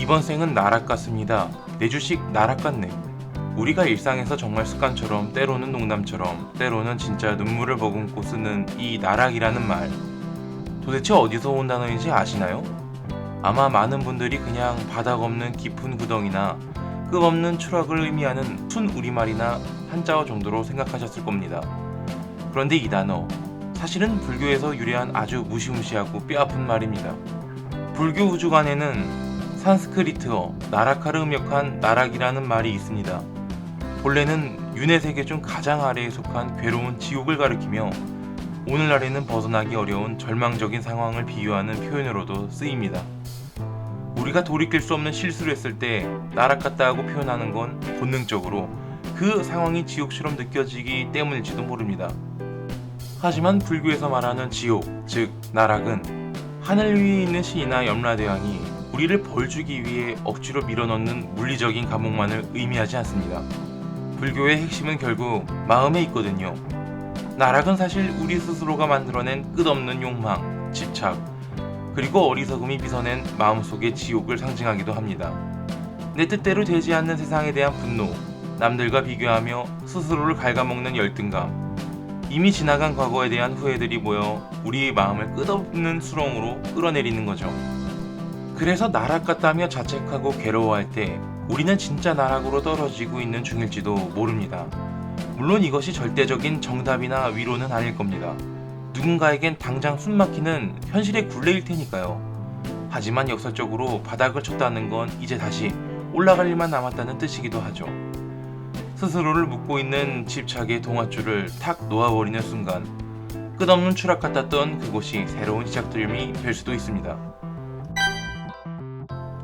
이번 생은 나락 같습니다. 내주식 나락 같네. 우리가 일상에서 정말 습관처럼 때로는 농담처럼 때로는 진짜 눈물을 머금고 쓰는 이 나락이라는 말, 도대체 어디서 온 단어인지 아시나요? 아마 많은 분들이 그냥 바닥 없는 깊은 구덩이나 끝없는 추락을 의미하는 순 우리말이나 한자어 정도로 생각하셨을 겁니다. 그런데 이 단어, 사실은 불교에서 유래한 아주 무시무시하고 뼈아픈 말입니다. 불교 우주관에는 산스크리트어 나라카를 음역한 나락이라는 말이 있습니다. 본래는 윤회 세계 중 가장 아래에 속한 괴로운 지옥을 가리키며 오늘날에는 벗어나기 어려운 절망적인 상황을 비유하는 표현으로도 쓰입니다. 우리가 돌이킬 수 없는 실수를 했을 때 나락 같다 하고 표현하는 건 본능적으로 그 상황이 지옥처럼 느껴지기 때문일지도 모릅니다. 하지만 불교에서 말하는 지옥, 즉 나락은 하늘 위에 있는 신이나 염라대왕이 우리를 벌주기 위해 억지로 밀어넣는 물리적인 감옥만을 의미하지 않습니다. 불교의 핵심은 결국 마음에 있거든요. 나락은 사실 우리 스스로가 만들어낸 끝없는 욕망, 집착, 그리고 어리석음이 빚어낸 마음속의 지옥을 상징하기도 합니다. 내 뜻대로 되지 않는 세상에 대한 분노, 남들과 비교하며 스스로를 갉아먹는 열등감, 이미 지나간 과거에 대한 후회들이 모여 우리의 마음을 끝없는 수렁으로 끌어내리는 거죠. 그래서 나락 같다며 자책하고 괴로워할 때 우리는 진짜 나락으로 떨어지고 있는 중일지도 모릅니다. 물론 이것이 절대적인 정답이나 위로는 아닐 겁니다. 누군가에겐 당장 숨막히는 현실의 굴레일 테니까요. 하지만 역설적으로 바닥을 쳤다는 건 이제 다시 올라갈 일만 남았다는 뜻이기도 하죠. 스스로를 묶고 있는 집착의 동아줄을 탁 놓아버리는 순간 끝없는 추락 같았던 그곳이 새로운 시작점이 될 수도 있습니다.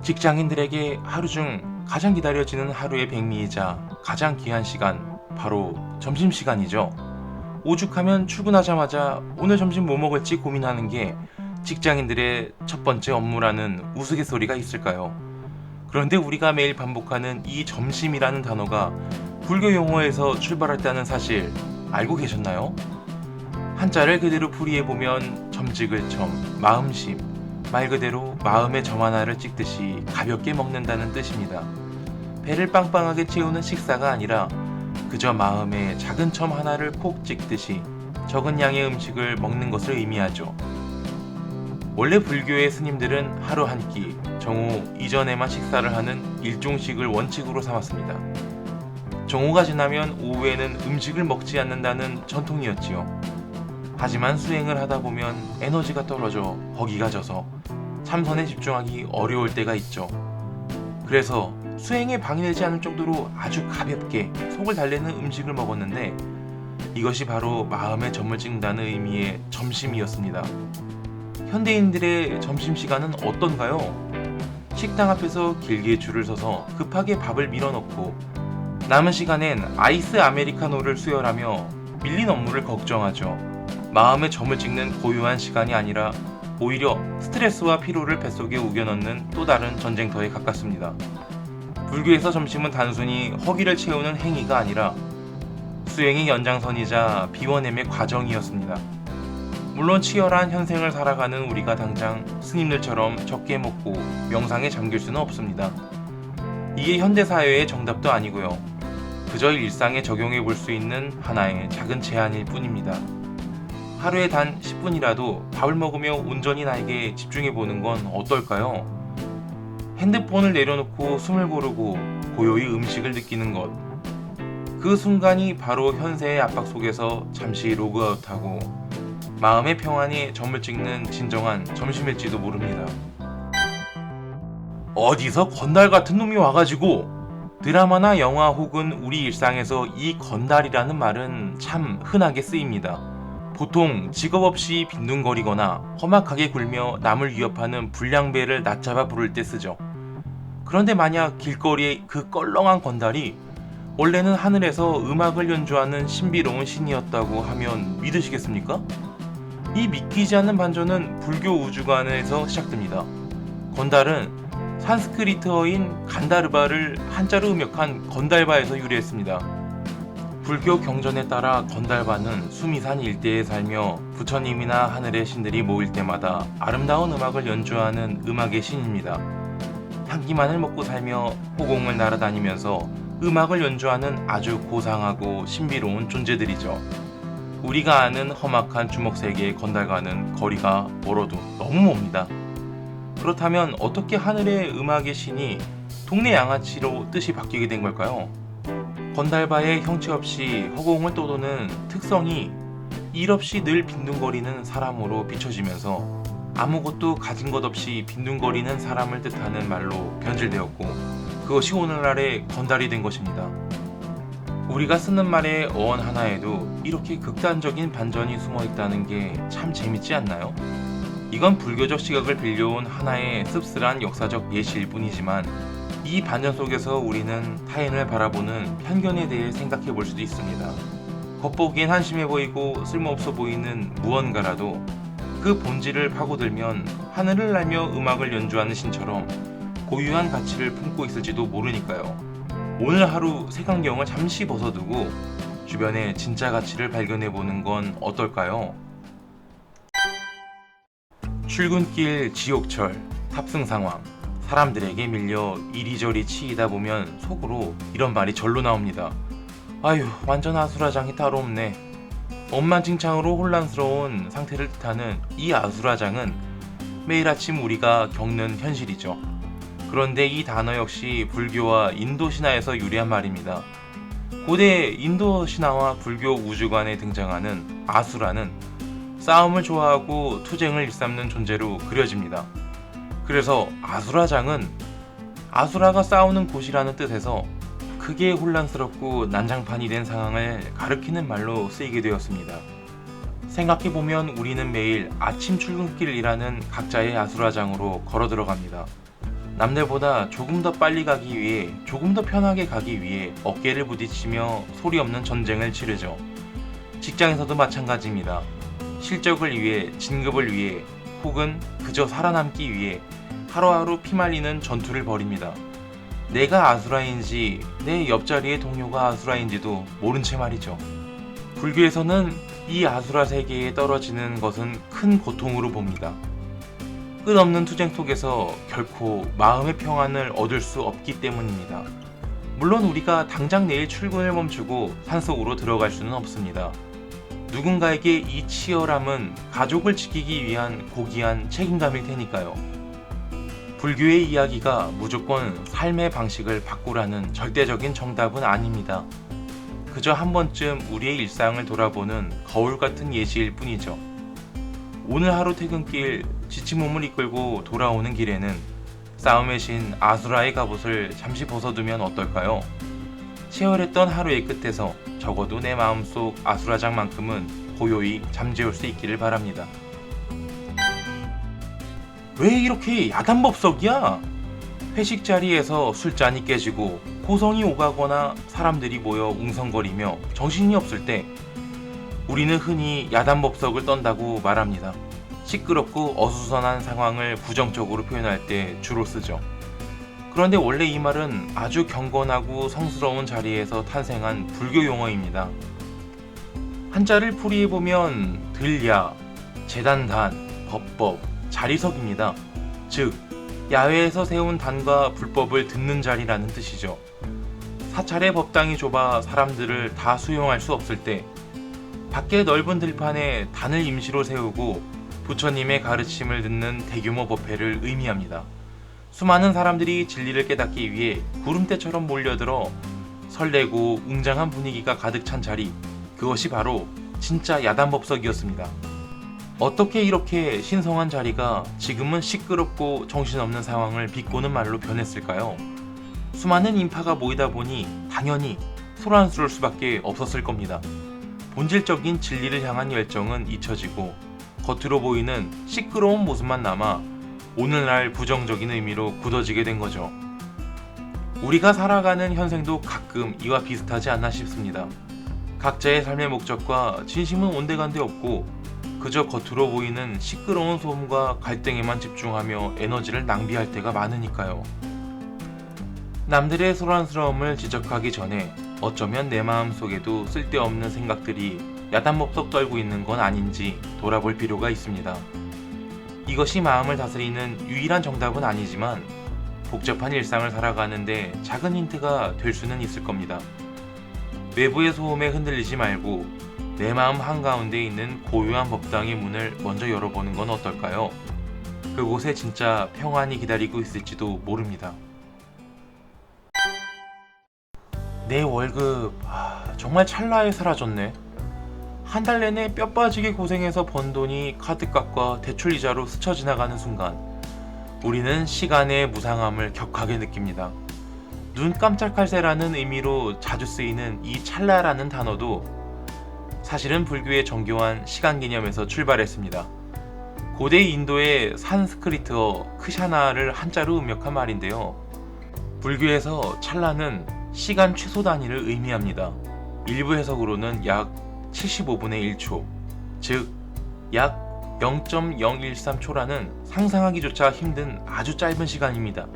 직장인들에게 하루 중 가장 기다려지는 하루의 백미이자 가장 귀한 시간, 바로 점심시간이죠. 오죽하면 출근하자마자 오늘 점심 뭐 먹을지 고민하는 게 직장인들의 첫 번째 업무라는 우스갯소리가 있을까요? 그런데 우리가 매일 반복하는 이 점심이라는 단어가 불교 용어에서 출발했다는 사실 알고 계셨나요? 한자를 그대로 풀이해보면 점찍을 점, 마음심, 말 그대로 마음의 점 하나를 찍듯이 가볍게 먹는다는 뜻입니다. 배를 빵빵하게 채우는 식사가 아니라 그저 마음의 작은 점 하나를 콕 찍듯이 적은 양의 음식을 먹는 것을 의미하죠. 원래 불교의 스님들은 하루 한 끼, 정오 이전에만 식사를 하는 일종식을 원칙으로 삼았습니다. 정오가 지나면 오후에는 음식을 먹지 않는다는 전통이었지요. 하지만 수행을 하다 보면 에너지가 떨어져 허기가 져서 참선에 집중하기 어려울 때가 있죠. 그래서 수행에 방해되지 않을 정도로 아주 가볍게 속을 달래는 음식을 먹었는데 이것이 바로 마음의 점을 찍는다는 의미의 점심이었습니다. 현대인들의 점심시간은 어떤가요? 식당 앞에서 길게 줄을 서서 급하게 밥을 밀어넣고 남은 시간엔 아이스 아메리카노를 수혈하며 밀린 업무를 걱정하죠. 마음의 점을 찍는 고요한 시간이 아니라 오히려 스트레스와 피로를 뱃속에 우겨넣는 또 다른 전쟁터에 가깝습니다. 불교에서 점심은 단순히 허기를 채우는 행위가 아니라 수행의 연장선이자 비워냄의 과정이었습니다. 물론 치열한 현생을 살아가는 우리가 당장 스님들처럼 적게 먹고 명상에 잠길 수는 없습니다. 이게 현대사회의 정답도 아니고요. 그저 일상에 적용해 볼 수 있는 하나의 작은 제안일 뿐입니다. 하루에 단 10분이라도 밥을 먹으며 온전히 나에게 집중해 보는 건 어떨까요? 핸드폰을 내려놓고 숨을 고르고 고요히 음식을 느끼는 것. 그 순간이 바로 현세의 압박 속에서 잠시 로그아웃하고 마음의 평안에 점을 찍는 진정한 점심일지도 모릅니다. 어디서 건달 같은 놈이 와가지고 드라마나 영화 혹은 우리 일상에서 이 건달이라는 말은 참 흔하게 쓰입니다. 보통 직업 없이 빈둥거리거나 험악하게 굴며 남을 위협하는 불량배를 낮잡아 부를 때 쓰죠. 그런데 만약 길거리에 그 껄렁한 건달이 원래는 하늘에서 음악을 연주하는 신비로운 신이었다고 하면 믿으시겠습니까? 이 믿기지 않는 반전은 불교 우주관에서 시작됩니다. 건달은 산스크리트어인 간다르바를 한자로 음역한 건달바에서 유래했습니다. 불교 경전에 따라 건달바는 수미산 일대에 살며 부처님이나 하늘의 신들이 모일 때마다 아름다운 음악을 연주하는 음악의 신입니다. 향기만을 먹고 살며 호공을 날아다니면서 음악을 연주하는 아주 고상하고 신비로운 존재들이죠. 우리가 아는 험악한 주먹 세계의 건달과는 거리가 멀어도 너무 멉니다. 그렇다면 어떻게 하늘의 음악의 신이 동네 양아치로 뜻이 바뀌게 된 걸까요? 건달바의 형체 없이 허공을 떠도는 특성이 일 없이 늘 빈둥거리는 사람으로 비춰지면서 아무것도 가진 것 없이 빈둥거리는 사람을 뜻하는 말로 변질되었고, 그것이 오늘날의 건달이 된 것입니다. 우리가 쓰는 말의 어원 하나에도 이렇게 극단적인 반전이 숨어 있다는 게 참 재밌지 않나요? 이건 불교적 시각을 빌려온 하나의 씁쓸한 역사적 예시일 뿐이지만, 이 반전 속에서 우리는 타인을 바라보는 편견에 대해 생각해 볼 수도 있습니다. 겉보기엔 한심해 보이고 쓸모없어 보이는 무언가라도 그 본질을 파고들면 하늘을 날며 음악을 연주하는 신처럼 고유한 가치를 품고 있을지도 모르니까요. 오늘 하루 색안경을 잠시 벗어두고 주변의 진짜 가치를 발견해 보는 건 어떨까요? 출근길 지옥철 탑승 상황. 사람들에게 밀려 이리저리 치이다 보면 속으로 이런 말이 절로 나옵니다. 아휴, 완전 아수라장이 따로 없네. 엉망진창으로 혼란스러운 상태를 뜻하는 이 아수라장은 매일 아침 우리가 겪는 현실이죠. 그런데 이 단어 역시 불교와 인도 신화에서 유래한 말입니다. 고대 인도 신화와 불교 우주관에 등장하는 아수라는 싸움을 좋아하고 투쟁을 일삼는 존재로 그려집니다. 그래서 아수라장은 아수라가 싸우는 곳이라는 뜻에서 크게 혼란스럽고 난장판이 된 상황을 가리키는 말로 쓰이게 되었습니다. 생각해보면 우리는 매일 아침 출근길이라는 각자의 아수라장으로 걸어 들어갑니다. 남들보다 조금 더 빨리 가기 위해, 조금 더 편하게 가기 위해 어깨를 부딪히며 소리 없는 전쟁을 치르죠. 직장에서도 마찬가지입니다. 실적을 위해, 진급을 위해, 혹은 그저 살아남기 위해 하루하루 피말리는 전투를 벌입니다. 내가 아수라인지 내 옆자리의 동료가 아수라인지도 모른 채 말이죠. 불교에서는 이 아수라 세계에 떨어지는 것은 큰 고통으로 봅니다. 끝없는 투쟁 속에서 결코 마음의 평안을 얻을 수 없기 때문입니다. 물론 우리가 당장 내일 출근을 멈추고 산속으로 들어갈 수는 없습니다. 누군가에게 이 치열함은 가족을 지키기 위한 고귀한 책임감일 테니까요. 불교의 이야기가 무조건 삶의 방식을 바꾸라는 절대적인 정답은 아닙니다. 그저 한 번쯤 우리의 일상을 돌아보는 거울 같은 예시일 뿐이죠. 오늘 하루 퇴근길 지친 몸을 이끌고 돌아오는 길에는 싸움의 신 아수라의 갑옷을 잠시 벗어두면 어떨까요? 치열했던 하루의 끝에서 적어도 내 마음속 아수라장만큼은 고요히 잠재울 수 있기를 바랍니다. 왜 이렇게 야단법석이야? 회식 자리에서 술잔이 깨지고 고성이 오가거나 사람들이 모여 웅성거리며 정신이 없을 때 우리는 흔히 야단법석을 떤다고 말합니다. 시끄럽고 어수선한 상황을 부정적으로 표현할 때 주로 쓰죠. 그런데 원래 이 말은 아주 경건하고 성스러운 자리에서 탄생한 불교 용어입니다. 한자를 풀이해보면 들야, 재단단, 법법, 자리석입니다. 즉, 야외에서 세운 단과 불법을 듣는 자리라는 뜻이죠. 사찰의 법당이 좁아 사람들을 다 수용할 수 없을 때 밖에 넓은 들판에 단을 임시로 세우고 부처님의 가르침을 듣는 대규모 법회를 의미합니다. 수많은 사람들이 진리를 깨닫기 위해 구름대처럼 몰려들어 설레고 웅장한 분위기가 가득 찬 자리, 그것이 바로 진짜 야단법석이었습니다. 어떻게 이렇게 신성한 자리가 지금은 시끄럽고 정신없는 상황을 비꼬는 말로 변했을까요? 수많은 인파가 모이다 보니 당연히 소란스러울 수밖에 없었을 겁니다. 본질적인 진리를 향한 열정은 잊혀지고 겉으로 보이는 시끄러운 모습만 남아 오늘날 부정적인 의미로 굳어지게 된 거죠. 우리가 살아가는 현생도 가끔 이와 비슷하지 않나 싶습니다. 각자의 삶의 목적과 진심은 온데간데 없고 그저 겉으로 보이는 시끄러운 소음과 갈등에만 집중하며 에너지를 낭비할 때가 많으니까요. 남들의 소란스러움을 지적하기 전에 어쩌면 내 마음속에도 쓸데없는 생각들이 야단법석 떨고 있는 건 아닌지 돌아볼 필요가 있습니다. 이것이 마음을 다스리는 유일한 정답은 아니지만 복잡한 일상을 살아가는데 작은 힌트가 될 수는 있을 겁니다. 외부의 소음에 흔들리지 말고 내 마음 한가운데 있는 고요한 법당의 문을 먼저 열어보는 건 어떨까요? 그곳에 진짜 평안이 기다리고 있을지도 모릅니다. 내 월급 정말 찰나에 사라졌네. 한 달 내내 뼈 빠지게 고생해서 번 돈이 카드값과 대출 이자로 스쳐 지나가는 순간 우리는 시간의 무상함을 격하게 느낍니다. 눈 깜짝할 새라는 의미로 자주 쓰이는 이 찰나라는 단어도 사실은 불교의 정교한 시간 개념에서 출발했습니다. 고대 인도의 산스크리트어 크샤나를 한자로 음역한 말인데요. 불교에서 찰나는 시간 최소 단위를 의미합니다. 일부 해석으로는 약 75분의 1초, 즉 약 0.013초라는 상상하기조차 힘든 아주 짧은 시간입니다.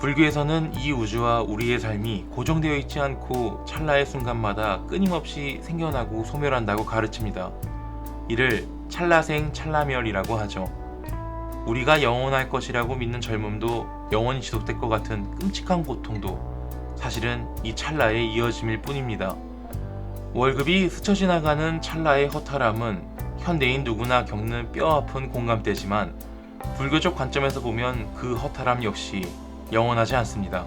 불교에서는 이 우주와 우리의 삶이 고정되어 있지 않고 찰나의 순간마다 끊임없이 생겨나고 소멸한다고 가르칩니다. 이를 찰나생 찰나멸이라고 하죠. 우리가 영원할 것이라고 믿는 젊음도 영원히 지속될 것 같은 끔찍한 고통도 사실은 이 찰나의 이어짐일 뿐입니다. 월급이 스쳐 지나가는 찰나의 허탈함은 현대인 누구나 겪는 뼈아픈 공감대지만 불교적 관점에서 보면 그 허탈함 역시 영원하지 않습니다.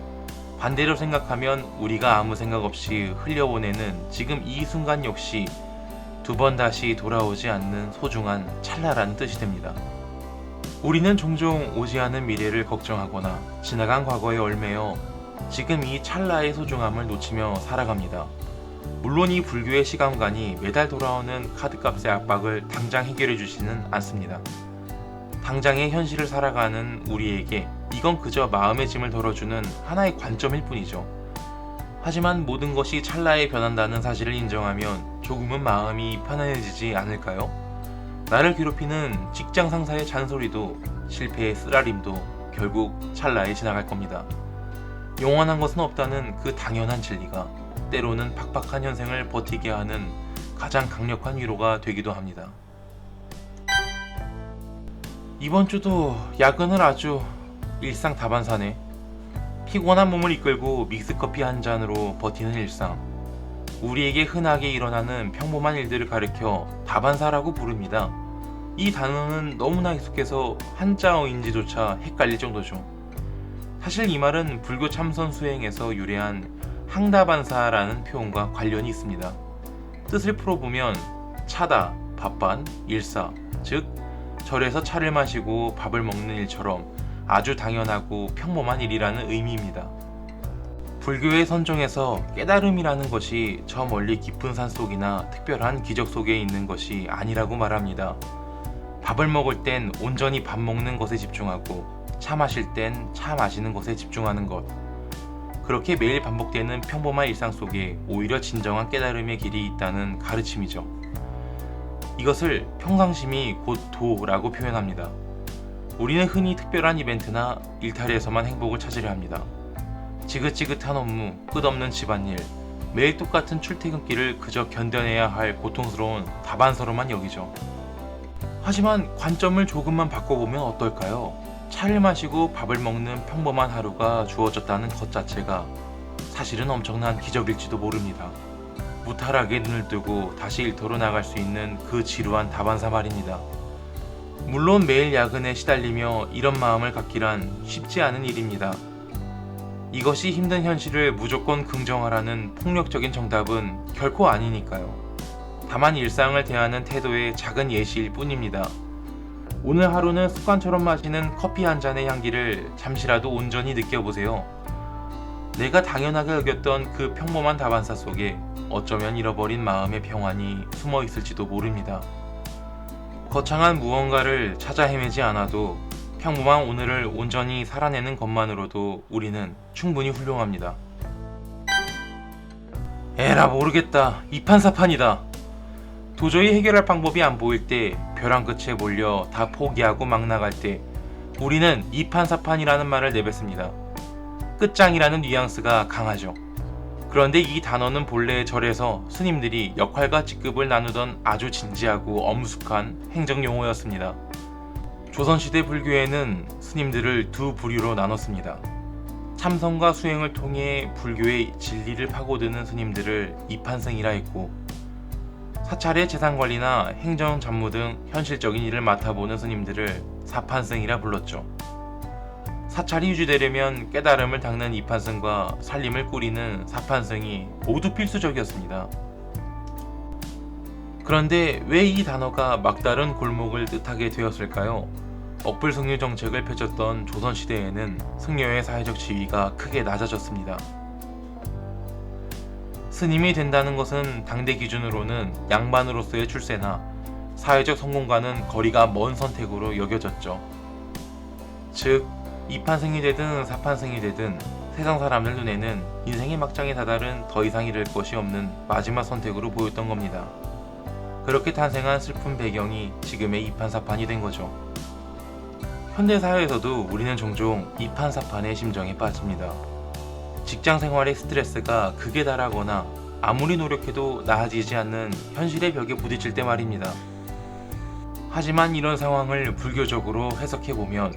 반대로 생각하면 우리가 아무 생각 없이 흘려보내는 지금 이 순간 역시 두 번 다시 돌아오지 않는 소중한 찰나라는 뜻이 됩니다. 우리는 종종 오지 않은 미래를 걱정하거나 지나간 과거에 얽매여 지금 이 찰나의 소중함을 놓치며 살아갑니다. 물론 이 불교의 시간관이 매달 돌아오는 카드값의 압박을 당장 해결해 주지는 않습니다. 당장의 현실을 살아가는 우리에게 이건 그저 마음의 짐을 덜어주는 하나의 관점일 뿐이죠. 하지만 모든 것이 찰나에 변한다는 사실을 인정하면 조금은 마음이 편안해지지 않을까요? 나를 괴롭히는 직장 상사의 잔소리도 실패의 쓰라림도 결국 찰나에 지나갈 겁니다. 영원한 것은 없다는 그 당연한 진리가 때로는 팍팍한 현생을 버티게 하는 가장 강력한 위로가 되기도 합니다. 이번 주도 야근을 아주 일상다반사네. 피곤한 몸을 이끌고 믹스커피 한 잔으로 버티는 일상. 우리에게 흔하게 일어나는 평범한 일들을 가리켜 다반사라고 부릅니다. 이 단어는 너무나 익숙해서 한자어인지조차 헷갈릴 정도죠. 사실 이 말은 불교 참선 수행에서 유래한 항다반사라는 표현과 관련이 있습니다. 뜻을 풀어보면 차다, 밥반, 일사, 즉 절에서 차를 마시고 밥을 먹는 일처럼 아주 당연하고 평범한 일이라는 의미입니다. 불교의 선정에서 깨달음이라는 것이 저 멀리 깊은 산속이나 특별한 기적 속에 있는 것이 아니라고 말합니다. 밥을 먹을 땐 온전히 밥 먹는 것에 집중하고 차 마실 땐 차 마시는 것에 집중하는 것. 그렇게 매일 반복되는 평범한 일상 속에 오히려 진정한 깨달음의 길이 있다는 가르침이죠. 이것을 평상심이 곧 도라고 표현합니다. 우리는 흔히 특별한 이벤트나 일탈에서만 행복을 찾으려 합니다. 지긋지긋한 업무, 끝없는 집안일, 매일 똑같은 출퇴근길을 그저 견뎌내야 할 고통스러운 다반사로만 여기죠. 하지만 관점을 조금만 바꿔보면 어떨까요? 차를 마시고 밥을 먹는 평범한 하루가 주어졌다는 것 자체가 사실은 엄청난 기적일지도 모릅니다. 무탈하게 눈을 뜨고 다시 일터로 나갈 수 있는 그 지루한 다반사 말입니다. 물론 매일 야근에 시달리며 이런 마음을 갖기란 쉽지 않은 일입니다. 이것이 힘든 현실을 무조건 긍정하라는 폭력적인 정답은 결코 아니니까요. 다만 일상을 대하는 태도의 작은 예시일 뿐입니다. 오늘 하루는 습관처럼 마시는 커피 한 잔의 향기를 잠시라도 온전히 느껴보세요. 내가 당연하게 여겼던 그 평범한 다반사 속에 어쩌면 잃어버린 마음의 평안이 숨어 있을지도 모릅니다. 거창한 무언가를 찾아 헤매지 않아도 평범한 오늘을 온전히 살아내는 것만으로도 우리는 충분히 훌륭합니다. 에라 모르겠다. 이판사판이다. 도저히 해결할 방법이 안 보일 때, 벼랑 끝에 몰려 다 포기하고 막 나갈 때 우리는 이판사판이라는 말을 내뱉습니다. 끝장이라는 뉘앙스가 강하죠. 그런데 이 단어는 본래 절에서 스님들이 역할과 직급을 나누던 아주 진지하고 엄숙한 행정용어였습니다. 조선시대 불교에는 스님들을 두 부류로 나눴습니다. 참선과 수행을 통해 불교의 진리를 파고드는 스님들을 이판승이라 했고, 사찰의 재산관리나 행정 잡무 등 현실적인 일을 맡아보는 스님들을 사판승이라 불렀죠. 사찰이 유지되려면 깨달음을 닦는 이판승과 살림을 꾸리는 사판승이 모두 필수적이었습니다. 그런데 왜 이 단어가 막다른 골목을 뜻하게 되었을까요? 억불승려 정책을 펼쳤던 조선시대에는 승려의 사회적 지위가 크게 낮아졌습니다. 스님이 된다는 것은 당대 기준으로는 양반으로서의 출세나 사회적 성공과는 거리가 먼 선택으로 여겨졌죠. 즉, 이판승이 되든 사판승이 되든 세상 사람들 눈에는 인생의 막장에 다다른 더 이상 잃을 것이 없는 마지막 선택으로 보였던 겁니다. 그렇게 탄생한 슬픈 배경이 지금의 이판사판이 된 거죠. 현대사회에서도 우리는 종종 이판사판의 심정에 빠집니다. 직장 생활의 스트레스가 극에 달하거나 아무리 노력해도 나아지지 않는 현실의 벽에 부딪힐 때 말입니다. 하지만 이런 상황을 불교적으로 해석해보면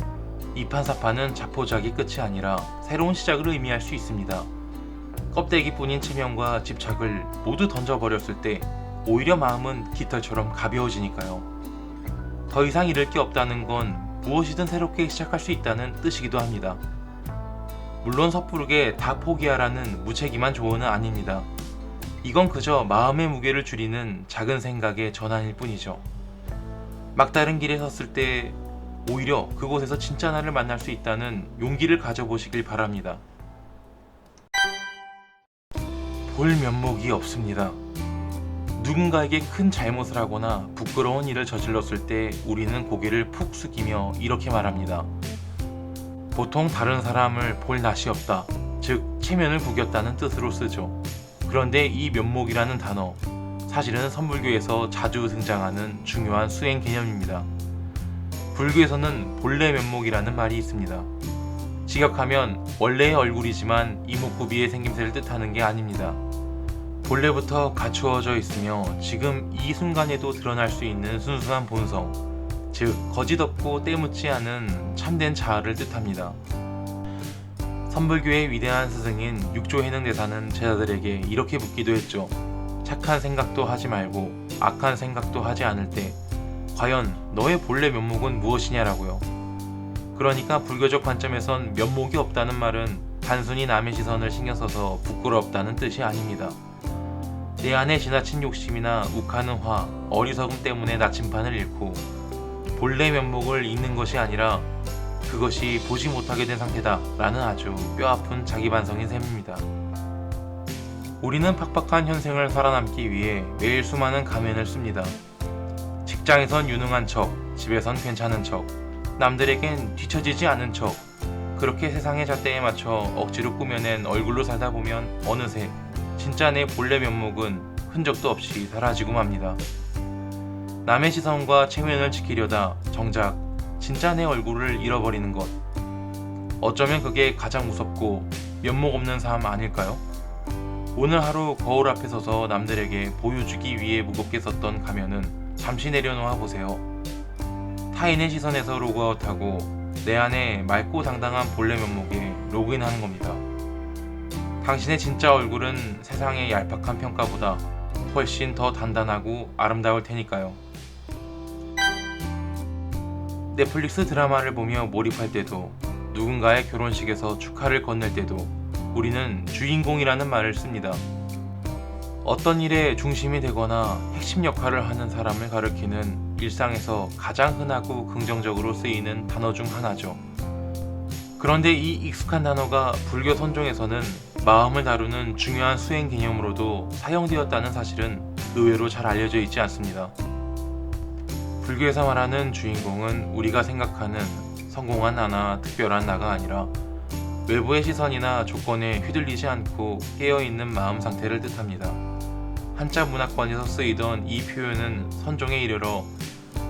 이판사판은 자포자기 끝이 아니라 새로운 시작을 의미할 수 있습니다. 껍데기뿐인 체면과 집착을 모두 던져버렸을 때 오히려 마음은 깃털처럼 가벼워지니까요. 더 이상 잃을 게 없다는 건 무엇이든 새롭게 시작할 수 있다는 뜻이기도 합니다. 물론 섣부르게 다 포기하라는 무책임한 조언은 아닙니다. 이건 그저 마음의 무게를 줄이는 작은 생각의 전환일 뿐이죠. 막다른 길에 섰을 때 오히려 그곳에서 진짜 나를 만날 수 있다는 용기를 가져보시길 바랍니다. 볼 면목이 없습니다. 누군가에게 큰 잘못을 하거나 부끄러운 일을 저질렀을 때 우리는 고개를 푹 숙이며 이렇게 말합니다. 보통 다른 사람을 볼 낯이 없다, 즉 체면을 구겼다는 뜻으로 쓰죠. 그런데 이 면목이라는 단어, 사실은 선불교에서 자주 등장하는 중요한 수행 개념입니다. 불교에서는 본래 면목이라는 말이 있습니다. 직역하면 원래의 얼굴이지만 이목구비의 생김새를 뜻하는 게 아닙니다. 본래부터 갖추어져 있으며 지금 이 순간에도 드러날 수 있는 순수한 본성, 즉 거짓 없고 때묻지 않은 참된 자아를 뜻합니다. 선불교의 위대한 스승인 육조해능대사는 제자들에게 이렇게 묻기도 했죠. 착한 생각도 하지 말고 악한 생각도 하지 않을 때 과연 너의 본래 면목은 무엇이냐라고요. 그러니까 불교적 관점에선 면목이 없다는 말은 단순히 남의 시선을 신경 써서 부끄럽다는 뜻이 아닙니다. 내 안에 지나친 욕심이나 욱하는 화, 어리석음 때문에 나침판을 잃고 본래 면목을 잃는 것이 아니라 그것이 보지 못하게 된 상태다 라는 아주 뼈아픈 자기 반성인 셈입니다. 우리는 팍팍한 현생을 살아남기 위해 매일 수많은 가면을 씁니다. 직장에선 유능한 척, 집에선 괜찮은 척, 남들에겐 뒤처지지 않은 척, 그렇게 세상의 잣대에 맞춰 억지로 꾸며낸 얼굴로 살다 보면 어느새 진짜 내 본래 면목은 흔적도 없이 사라지고 맙니다. 남의 시선과 체면을 지키려다 정작 진짜 내 얼굴을 잃어버리는 것, 어쩌면 그게 가장 무섭고 면목 없는 삶 아닐까요? 오늘 하루 거울 앞에 서서 남들에게 보여주기 위해 무겁게 썼던 가면은 잠시 내려놓아 보세요. 타인의 시선에서 로그아웃하고 내 안에 맑고 당당한 본래 면목에 로그인하는 겁니다. 당신의 진짜 얼굴은 세상의 얄팍한 평가보다 훨씬 더 단단하고 아름다울 테니까요. 넷플릭스 드라마를 보며 몰입할 때도, 누군가의 결혼식에서 축하를 건넬 때도 우리는 주인공이라는 말을 씁니다. 어떤 일의 중심이 되거나 핵심 역할을 하는 사람을 가리키는 일상에서 가장 흔하고 긍정적으로 쓰이는 단어 중 하나죠. 그런데 이 익숙한 단어가 불교 선종에서는 마음을 다루는 중요한 수행 개념으로도 사용되었다는 사실은 의외로 잘 알려져 있지 않습니다. 불교에서 말하는 주인공은 우리가 생각하는 성공한 나나 특별한 나가 아니라 외부의 시선이나 조건에 휘둘리지 않고 깨어있는 마음 상태를 뜻합니다. 한자 문학관에서 쓰이던 이 표현은 선종에 이르러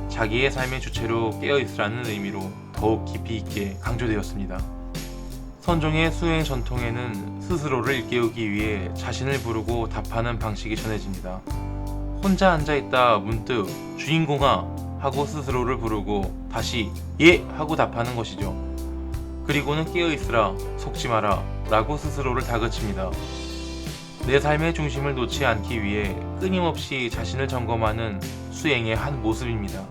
자기의 삶의 주체로 깨어있으라는 의미로 더욱 깊이 있게 강조되었습니다. 선종의 수행 전통에는 스스로를 일깨우기 위해 자신을 부르고 답하는 방식이 전해집니다. 혼자 앉아있다 문득 주인공아 하고 스스로를 부르고 다시 예 하고 답하는 것이죠. 그리고는 깨어있으라, 속지 마라 라고 스스로를 다그칩니다. 내 삶의 중심을 놓지 않기 위해 끊임없이 자신을 점검하는 수행의 한 모습입니다.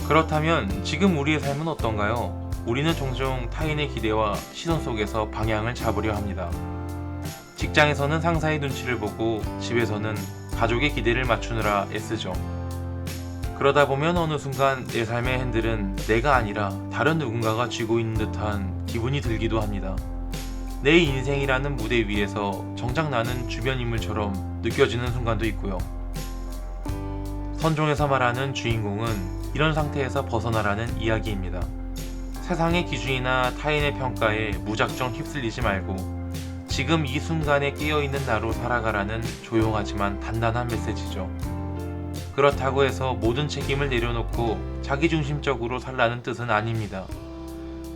그렇다면 지금 우리의 삶은 어떤가요? 우리는 종종 타인의 기대와 시선 속에서 방향을 잡으려 합니다. 직장에서는 상사의 눈치를 보고 집에서는 가족의 기대를 맞추느라 애쓰죠. 그러다 보면 어느 순간 내 삶의 핸들은 내가 아니라 다른 누군가가 쥐고 있는 듯한 기분이 들기도 합니다. 내 인생이라는 무대 위에서 정작 나는 주변 인물처럼 느껴지는 순간도 있고요. 선종에서 말하는 주인공은 이런 상태에서 벗어나라는 이야기입니다. 세상의 기준이나 타인의 평가에 무작정 휩쓸리지 말고 지금 이 순간에 깨어있는 나로 살아가라는 조용하지만 단단한 메시지죠. 그렇다고 해서 모든 책임을 내려놓고 자기중심적으로 살라는 뜻은 아닙니다.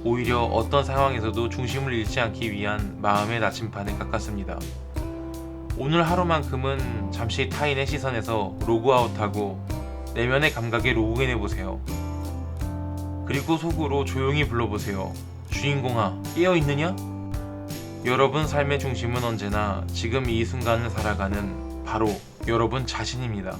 오히려 어떤 상황에서도 중심을 잃지 않기 위한 마음의 나침판에 가깝습니다. 오늘 하루만큼은 잠시 타인의 시선에서 로그아웃하고 내면의 감각에 로그인해보세요. 그리고 속으로 조용히 불러보세요. 주인공아, 깨어있느냐? 여러분 삶의 중심은 언제나 지금 이 순간을 살아가는 바로 여러분 자신입니다.